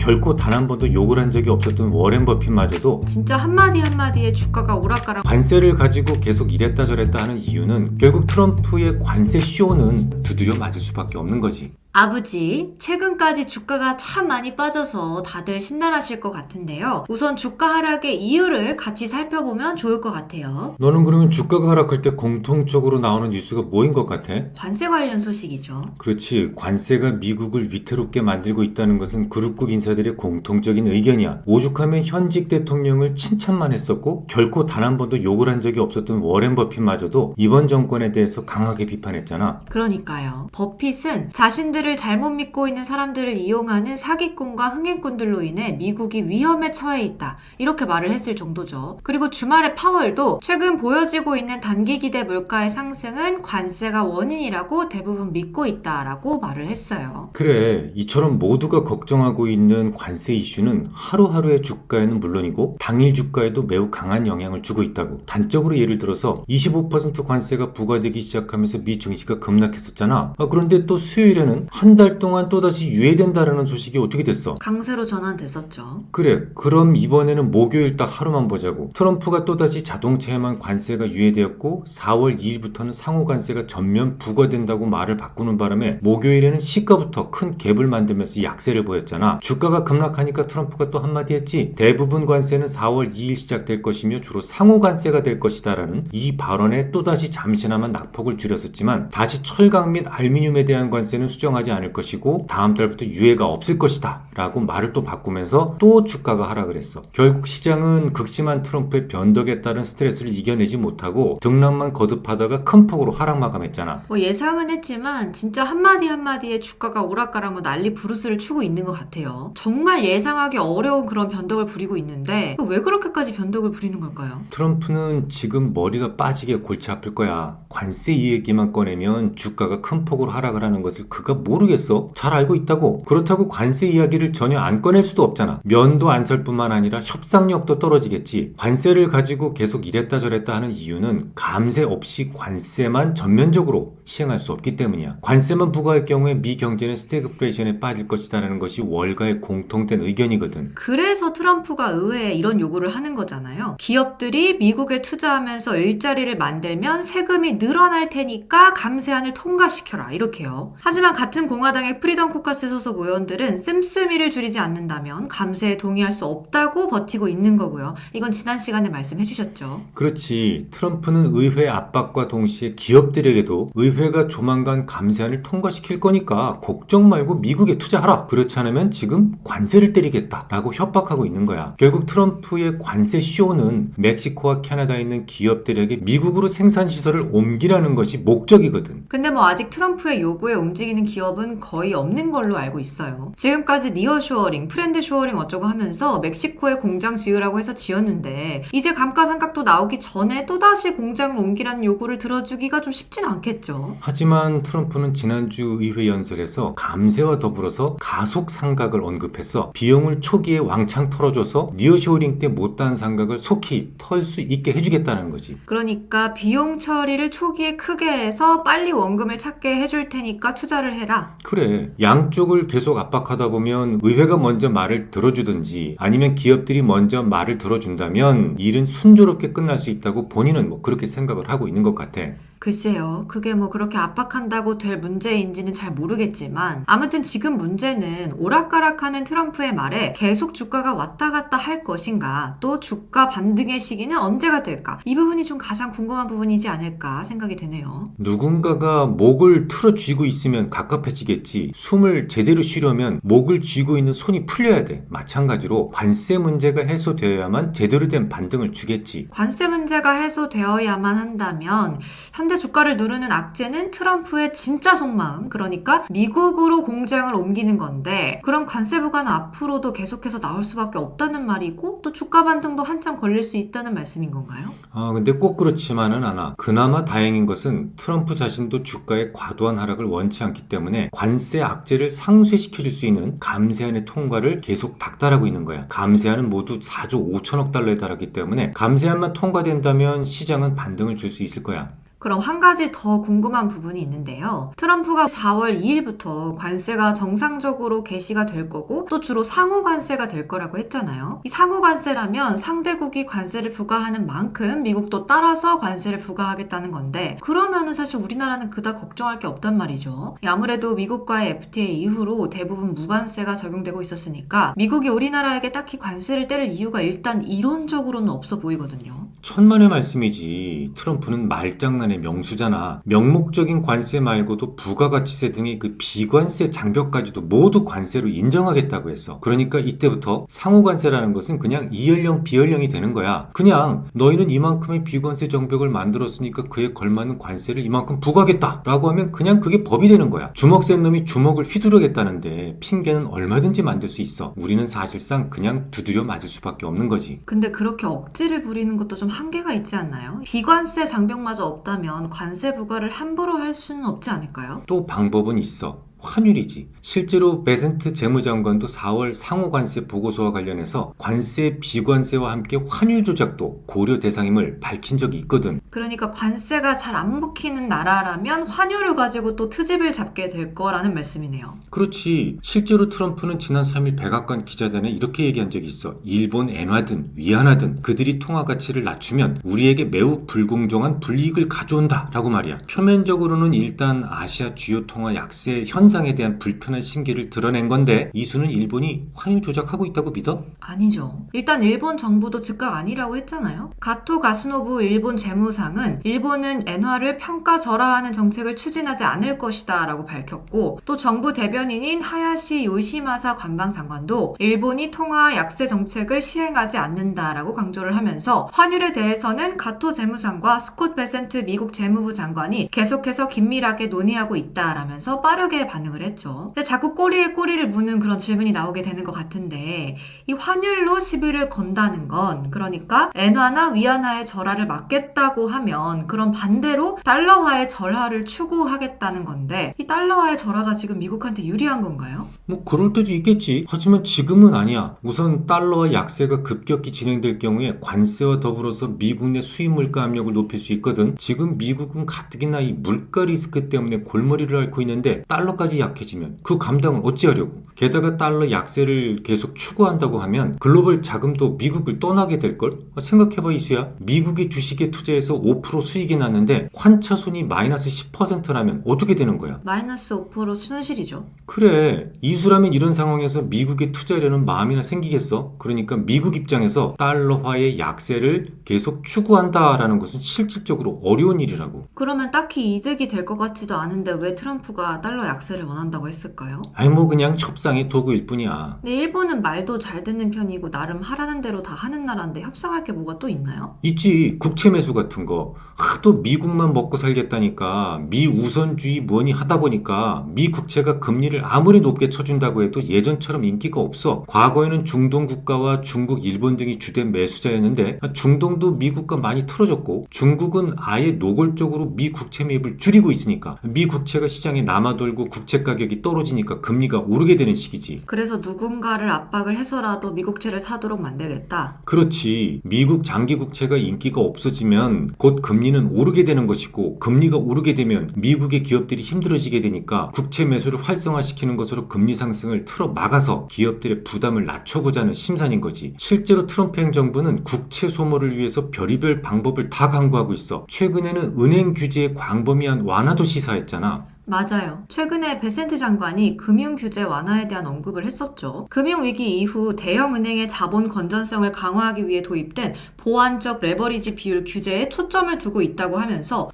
결코 단 한 번도 욕을 한 적이 없었던 워렌 버핏마저도 진짜 한마디 한마디에 주가가 오락가락. 관세를 가지고 계속 이랬다 저랬다 하는 이유는 결국 트럼프의 관세 쇼는 두드려 맞을 수밖에 없는 거지. 아버지, 최근까지 주가가 참 많이 빠져서 다들 심란하실 것 같은데요. 우선 주가 하락의 이유를 같이 살펴보면 좋을 것 같아요. 너는 그러면 주가가 하락할 때 공통적으로 나오는 뉴스가 뭐인 것 같아? 관세 관련 소식이죠. 그렇지. 관세가 미국을 위태롭게 만들고 있다는 것은 그룹국 인사들의 공통적인 의견이야. 오죽하면 현직 대통령을 칭찬만 했었고 결코 단 한 번도 욕을 한 적이 없었던 워렌 버핏마저도 이번 정권에 대해서 강하게 비판했잖아. 그러니까요. 버핏은 자신들을 잘못 믿고 있는 사람들을 이용하는 사기꾼과 흥행꾼들로 인해 미국이 위험에 처해 있다. 이렇게 말을 했을 정도죠. 그리고 주말에 파월도 최근 보여지고 있는 단기 기대 물가의 상승은 관세가 원인이라고 대부분 믿고 있다라고 말을 했어요. 그래, 이처럼 모두가 걱정하고 있는 관세 이슈는 하루하루의 주가에는 물론이고 당일 주가에도 매우 강한 영향을 주고 있다고. 단적으로 예를 들어서 25% 관세가 부과되기 시작하면서 미 증시가 급락했었잖아. 그런데 또 수요일에는 한 달 동안 또다시 유예된다라는 소식이 어떻게 됐어? 강세로 전환됐었죠. 그래, 그럼 이번에는 목요일 딱 하루만 보자고. 트럼프가 또다시 자동차에만 관세가 유예되었고 4월 2일부터는 상호 관세가 전면 부과된다고 말을 바꾸는 바람에 목요일에는 시가부터 큰 갭을 만들면서 약세를 보였잖아. 주가가 급락하니까 트럼프가 또 한마디 했지. 대부분 관세는 4월 2일 시작될 것이며 주로 상호 관세가 될 것이다라는 이 발언에 또다시 잠시나마 낙폭을 줄였었지만 다시 철강 및 알루미늄에 대한 관세는 수정하지 않을 것이고 다음 달부터 유예가 없을 것이다 라고 말을 또 바꾸면서 또 주가가 하락을 했어. 결국 시장은 극심한 트럼프의 변덕에 따른 스트레스를 이겨내지 못하고 등락만 거듭하다가 큰 폭으로 하락 마감했잖아. 예상은 했지만 진짜 한마디 한마디에 주가가 오락가락 난리 부르스를 추고 있는 것 같아요. 정말 예상하기 어려운 그런 변덕을 부리고 있는데 왜 그렇게까지 변덕을 부리는 걸까요? 트럼프는 지금 머리가 빠지게 골치 아플 거야. 관세 이 얘기만 꺼내면 주가가 큰 폭으로 하락을 하는 것을 그가 모르겠어? 잘 알고 있다고. 그렇다고 관세 이야기를 전혀 안 꺼낼 수도 없잖아. 면도 안 살 뿐만 아니라 협상력도 떨어지겠지. 관세를 가지고 계속 이랬다 저랬다 하는 이유는 감세 없이 관세만 전면적으로 시행할 수 없기 때문이야. 관세만 부과할 경우에 미 경제는 스태그플레이션에 빠질 것이다라는 것이 월가의 공통된 의견이거든. 그래서 트럼프가 의회에 이런 요구를 하는 거잖아요. 기업들이 미국에 투자하면서 일자리를 만들면 세금이 늘어날 테니까 감세안을 통과시켜라 이렇게요. 하지만 같은 공화당의 프리덤 코커스 소속 의원들은 씀씀이를 줄이지 않는다면 감세에 동의할 수 없다고 버티고 있는 거고요. 이건 지난 시간에 말씀해 주셨죠. 그렇지. 트럼프는 의회 압박과 동시에 기업들에게도 의회가 조만간 감세안을 통과시킬 거니까 걱정 말고 미국에 투자하라. 그렇지 않으면 지금 관세를 때리겠다라고 협박하고 있는 거야. 결국 트럼프의 관세 쇼는 멕시코와 캐나다에 있는 기업들에게 미국으로 생산시설을 옮기라는 것이 목적이거든. 근데 아직 트럼프의 요구에 움직이는 기업은 거의 없는 걸로 알고 있어요. 지금까지 니어쇼어링, 프렌드쇼어링 어쩌고 하면서 멕시코에 공장 지으라고 해서 지었는데 이제 감가상각도 나오기 전에 또다시 공장을 옮기라는 요구를 들어주기가 좀 쉽진 않겠죠. 하지만 트럼프는 지난주 의회 연설에서 감세와 더불어서 가속 상각을 언급했어. 비용을 초기에 왕창 털어줘서 니어쇼어링 때 못다한 상각을 속히 털 수 있게 해주겠다는 거지. 그러니까 비용 처리를 초기에 크게 해서 빨리 원금을 찾게 해줄 테니까 투자를 해라. 그래. 양쪽을 계속 압박하다 보면 의회가 먼저 말을 들어주든지 아니면 기업들이 먼저 말을 들어준다면 일은 순조롭게 끝날 수 있다고 본인은 그렇게 생각을 하고 있는 것 같아. 글쎄요. 그게 그렇게 압박한다고 될 문제인지는 잘 모르겠지만 아무튼 지금 문제는 오락가락하는 트럼프의 말에 계속 주가가 왔다 갔다 할 것인가 또 주가 반등의 시기는 언제가 될까 이 부분이 좀 가장 궁금한 부분이지 않을까 생각이 되네요. 누군가가 목을 틀어 쥐고 있으면 갑갑해지겠지. 숨을 제대로 쉬려면 목을 쥐고 있는 손이 풀려야 돼. 마찬가지로 관세 문제가 해소되어야만 제대로 된 반등을 주겠지. 관세 문제가 해소되어야만 한다면 현재 주가를 누르는 악재는 트럼프의 진짜 속마음, 그러니까 미국으로 공장을 옮기는 건데 그런 관세 부과는 앞으로도 계속해서 나올 수밖에 없다는 말이고 또 주가 반등도 한참 걸릴 수 있다는 말씀인 건가요? 근데 꼭 그렇지만은 않아. 그나마 다행인 것은 트럼프 자신도 주가의 과도한 하락을 원치 않기 때문에 관세 악재를 상쇄시켜줄 수 있는 감세안의 통과를 계속 닥달하고 있는 거야. 감세안은 모두 4조 5천억 달러에 달하기 때문에 감세안만 통과된다면 시장은 반등을 줄 수 있을 거야. 그럼 한 가지 더 궁금한 부분이 있는데요. 트럼프가 4월 2일부터 관세가 정상적으로 개시가 될 거고 또 주로 상호 관세가 될 거라고 했잖아요. 이 상호 관세라면 상대국이 관세를 부과하는 만큼 미국도 따라서 관세를 부과하겠다는 건데 그러면은 사실 우리나라는 그닥 걱정할 게 없단 말이죠. 아무래도 미국과의 FTA 이후로 대부분 무관세가 적용되고 있었으니까 미국이 우리나라에게 딱히 관세를 때릴 이유가 일단 이론적으로는 없어 보이거든요. 천만의 말씀이지. 트럼프는 말장난의 명수잖아. 명목적인 관세 말고도 부가가치세 등의 그 비관세 장벽까지도 모두 관세로 인정하겠다고 했어. 그러니까 이때부터 상호관세라는 것은 그냥 이연령 비연령이 되는 거야. 그냥 너희는 이만큼의 비관세 장벽을 만들었으니까 그에 걸맞는 관세를 이만큼 부과하겠다 라고 하면 그냥 그게 법이 되는 거야. 주먹 센 놈이 주먹을 휘두르겠다는데 핑계는 얼마든지 만들 수 있어. 우리는 사실상 그냥 두드려 맞을 수밖에 없는 거지. 근데 그렇게 억지를 부리는 것도 좀 한계가 있지 않나요? 비관세 장벽마저 없다면 관세 부과를 함부로 할 수는 없지 않을까요? 또 방법은 있어. 환율이지. 실제로 베센트 재무장관도 4월 상호관세 보고서와 관련해서 관세 비관세와 함께 환율 조작도 고려 대상임을 밝힌 적이 있거든. 그러니까 관세가 잘 안 먹히는 나라라면 환율을 가지고 또 트집을 잡게 될 거라는 말씀이네요. 그렇지. 실제로 트럼프는 지난 3일 백악관 기자단에 이렇게 얘기한 적이 있어. 일본 엔화든 위안화든 그들이 통화 가치를 낮추면 우리에게 매우 불공정한 불이익을 가져온다 라고 말이야. 표면적으로는 일단 아시아 주요 통화 약세 현상에 대한 불편한 심기를 드러낸 건데 이수는 일본이 환율 조작하고 있다고 믿어? 아니죠. 일단 일본 정부도 즉각 아니라고 했잖아요. 가토 가스노부 일본 재무상은 일본은 엔화를 평가절하하는 정책을 추진하지 않을 것이다 라고 밝혔고 또 정부 대변인인 하야시 요시마사 관방장관도 일본이 통화 약세 정책을 시행하지 않는다라고 강조를 하면서 환율에 대해서는 가토 재무상과 스콧 베센트 미국 재무부 장관이 계속해서 긴밀하게 논의하고 있다라면서 빠르게 반응을 했죠. 근데 자꾸 꼬리에 꼬리를 무는 그런 질문이 나오게 되는 것 같은데 이 환율로 시비를 건다는 건 그러니까 엔화나 위안화의 절하를 막겠다고 하면 그런 반대로 달러화의 절하를 추구하겠다는 건데 이 달러화의 절하가 지금 미국한테 유리한 건가요? 뭐 그럴 때도 있겠지. 하지만 지금은 아니야. 우선 달러와 약세가 급격히 진행될 경우에 관세와 더불어서 미국 내 수입 물가 압력을 높일 수 있거든. 지금 미국은 가뜩이나 이 물가 리스크 때문에 골머리를 앓고 있는데 달러까지 약해지면 그 감당을 어찌하려고. 게다가 달러 약세를 계속 추구한다고 하면 글로벌 자금도 미국을 떠나게 될걸? 생각해봐 이수야. 미국의 주식에 투자해서 5% 수익이 났는데 환차손이 마이너스 10%라면 어떻게 되는 거야? 마이너스 5% 순실이죠. 그래. 이수라면 이런 상황에서 미국에 투자하려는 마음이나 생기겠어? 그러니까 미국 입장에서 달러화의 약세를 계속 추구한다라는 것은 실질적으로 어려운 일이라고. 그러면 딱히 이득이 될 것 같지도 않은데 왜 트럼프가 달러 약세를 원한다고 했을까요? 아니 뭐 그냥 협상의 도구일 뿐이야. 근데 일본은 말도 잘 듣는 편이고 나름 하라는 대로 다 하는 나라인데 협상할 게 뭐가 또 있나요? 있지. 국채 매수 같은 거. 하도 미국만 먹고 살겠다니까 미 우선주의 뭐니 하다 보니까 미 국채가 금리를 아무리 높게 쳐준다고 해도 예전처럼 인기가 없어. 과거에는 중동 국가와 중국, 일본 등이 주된 매수자였는데 중동도 미국과 많이 틀어졌고 중국은 아예 노골적으로 미 국채 매입을 줄이고 있으니까 미 국채가 시장에 남아돌고 국채 가격이 떨어지니까 금리가 오르게 되는 시기지. 그래서 누군가를 압박을 해서라도 미국채를 사도록 만들겠다. 그렇지. 미국 장기 국채가 인기가 없어지면 곧 금리는 오르게 되는 것이고 금리가 오르게 되면 미국의 기업들이 힘들어지게 되니까 국채 매수를 활성화시키는 것으로 금리 상승을 틀어 막아서 기업들의 부담을 낮춰보자는 심산인 거지. 실제로 트럼프 행정부는 국채 소모를 위해서 별의별 방법을 다 강구하고 있어. 최근에는 은행 규제의 광범위한 완화도 시사했잖아. 맞아요. 최근에 베센트 장관이 금융규제 완화에 대한 언급을 했었죠. 금융위기 이후 대형은행의 자본 건전성을 강화하기 위해 도입된 보완적 레버리지 비율 규제에 초점을 두고 있다고 하면서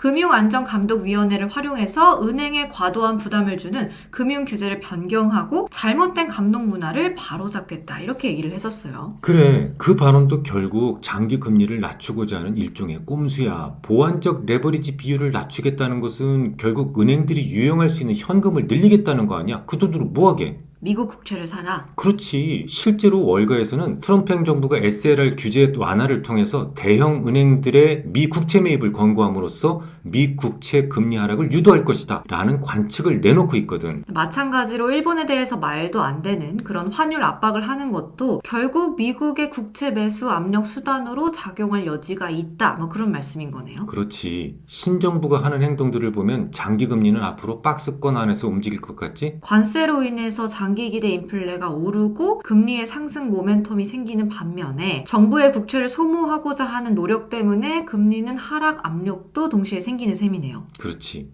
금융안전감독위원회를 활용해서 은행에 과도한 부담을 주는 금융규제를 변경하고 잘못된 감독 문화를 바로잡겠다 이렇게 얘기를 했었어요. 그래. 그 발언도 결국 장기 금리를 낮추고자 하는 일종의 꼼수야. 보완적 레버리지 비율을 낮추겠다는 것은 결국 은행들이 유용할 수 있는 현금을 늘리겠다는 거 아니야? 그 돈으로 뭐 하게? 미국 국채를 사라. 그렇지. 실제로 월가에서는 트럼프 행정부가 SLR 규제 완화를 통해서 대형 은행들의 미 국채 매입을 권고함으로써 미 국채 금리 하락을 유도할 것이다 라는 관측을 내놓고 있거든. 마찬가지로 일본에 대해서 말도 안 되는 그런 환율 압박을 하는 것도 결국 미국의 국채 매수 압력 수단으로 작용할 여지가 있다. 뭐 그런 말씀인 거네요. 그렇지. 신정부가 하는 행동들을 보면 장기 금리는 앞으로 박스권 안에서 움직일 것 같지? 관세로 인해서 장기 기대 인플레가 오르고 금리의 상승 모멘텀이 생기는 반면에 정부의 국채를 소모하고자 하는 노력 때문에 금리는 하락 압력도 동시에 생기는 셈이네요. 그렇지.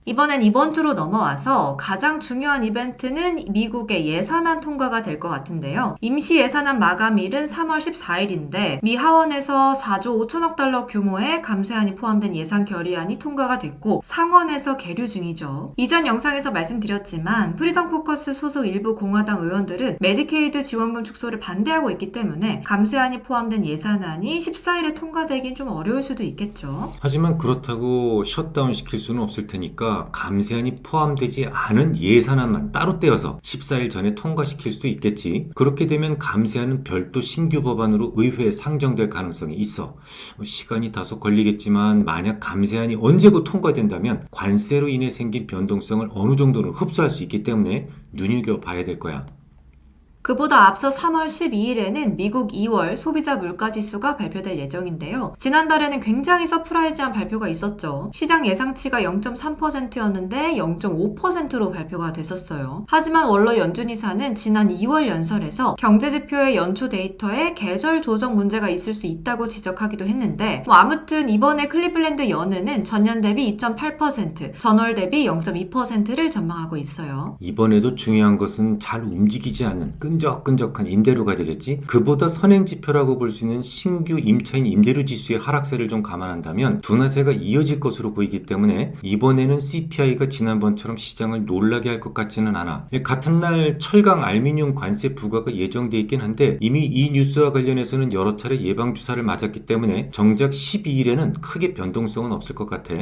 이번엔 이번 주로 넘어와서 가장 중요한 이벤트는 미국의 예산안 통과가 될 것 같은데요. 임시 예산안 마감일은 3월 14일인데 미 하원에서 4조 5천억 달러 규모의 감세안이 포함된 예산 결의안이 통과가 됐고 상원에서 계류 중이죠. 이전 영상에서 말씀드렸지만 프리덤 코커스 소속 일부 공화당 의원들은 메디케이드 지원금 축소를 반대하고 있기 때문에 감세안이 포함된 예산안이 14일에 통과되긴 좀 어려울 수도 있겠죠. 하지만 그렇다고 셧다운 시킬 수는 없을 테니까 감세안이 포함되지 않은 예산안만 따로 떼어서 14일 전에 통과시킬 수도 있겠지. 그렇게 되면 감세안은 별도 신규 법안으로 의회에 상정될 가능성이 있어. 시간이 다소 걸리겠지만 만약 감세안이 언제고 통과된다면 관세로 인해 생긴 변동성을 어느 정도는 흡수할 수 있기 때문에 눈여겨봐야 될 거야. 그보다 앞서 3월 12일에는 미국 2월 소비자 물가지수가 발표될 예정인데요. 지난달에는 굉장히 서프라이즈한 발표가 있었죠. 시장 예상치가 0.3%였는데 0.5%로 발표가 됐었어요. 하지만 원로 연준이사는 지난 2월 연설에서 경제지표의 연초 데이터에 계절 조정 문제가 있을 수 있다고 지적하기도 했는데 아무튼 이번에 클리블랜드 연은은 전년 대비 2.8%, 전월 대비 0.2%를 전망하고 있어요. 이번에도 중요한 것은 잘 움직이지 않는 끈적끈적한 임대료가 되겠지. 그보다 선행지표라고 볼 수 있는 신규 임차인 임대료 지수의 하락세를 좀 감안한다면 둔화세가 이어질 것으로 보이기 때문에 이번에는 CPI가 지난번처럼 시장을 놀라게 할 것 같지는 않아. 같은 날 철강 알루미늄 관세 부과가 예정돼 있긴 한데 이미 이 뉴스와 관련해서는 여러 차례 예방주사를 맞았기 때문에 정작 12일에는 크게 변동성은 없을 것 같아.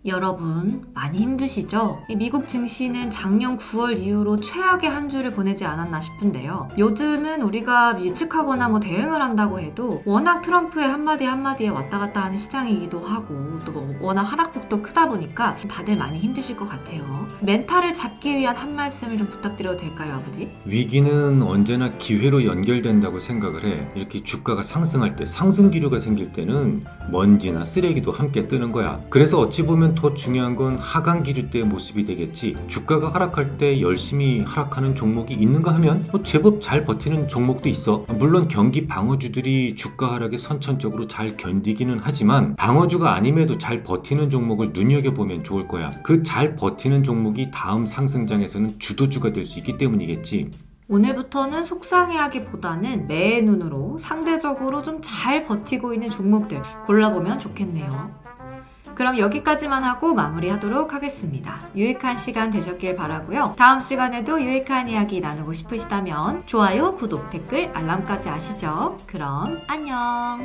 여러분 많이 힘드시죠? 미국 증시는 작년 9월 이후로 최악의 한 주를 보내지 않았나 싶은데요. 요즘은 우리가 예측하거나 대응을 한다고 해도 워낙 트럼프의 한마디에 왔다 갔다 하는 시장이기도 하고 또 워낙 하락폭도 크다 보니까 다들 많이 힘드실 것 같아요. 멘탈을 잡기 위한 한 말씀을 좀 부탁드려도 될까요, 아버지? 위기는 언제나 기회로 연결된다고 생각을 해. 이렇게 주가가 상승할 때 상승 기류가 생길 때는 먼지나 쓰레기도 함께 뜨는 거야. 그래서 어찌 보면 더 중요한 건 하강 기류 때의 모습이 되겠지. 주가가 하락할 때 열심히 하락하는 종목이 있는가 하면 제법 잘 버티는 종목도 있어. 물론 경기 방어주들이 주가 하락에 선천적으로 잘 견디기는 하지만 방어주가 아님에도 잘 버티는 종목을 눈여겨보면 좋을 거야. 그 잘 버티는 종목이 다음 상승장에서는 주도주가 될 수 있기 때문이겠지. 오늘부터는 속상해하기보다는 매의 눈으로 상대적으로 좀 잘 버티고 있는 종목들 골라보면 좋겠네요. 그럼 여기까지만 하고 마무리하도록 하겠습니다. 유익한 시간 되셨길 바라고요. 다음 시간에도 유익한 이야기 나누고 싶으시다면 좋아요, 구독, 댓글, 알람까지 아시죠? 그럼 안녕!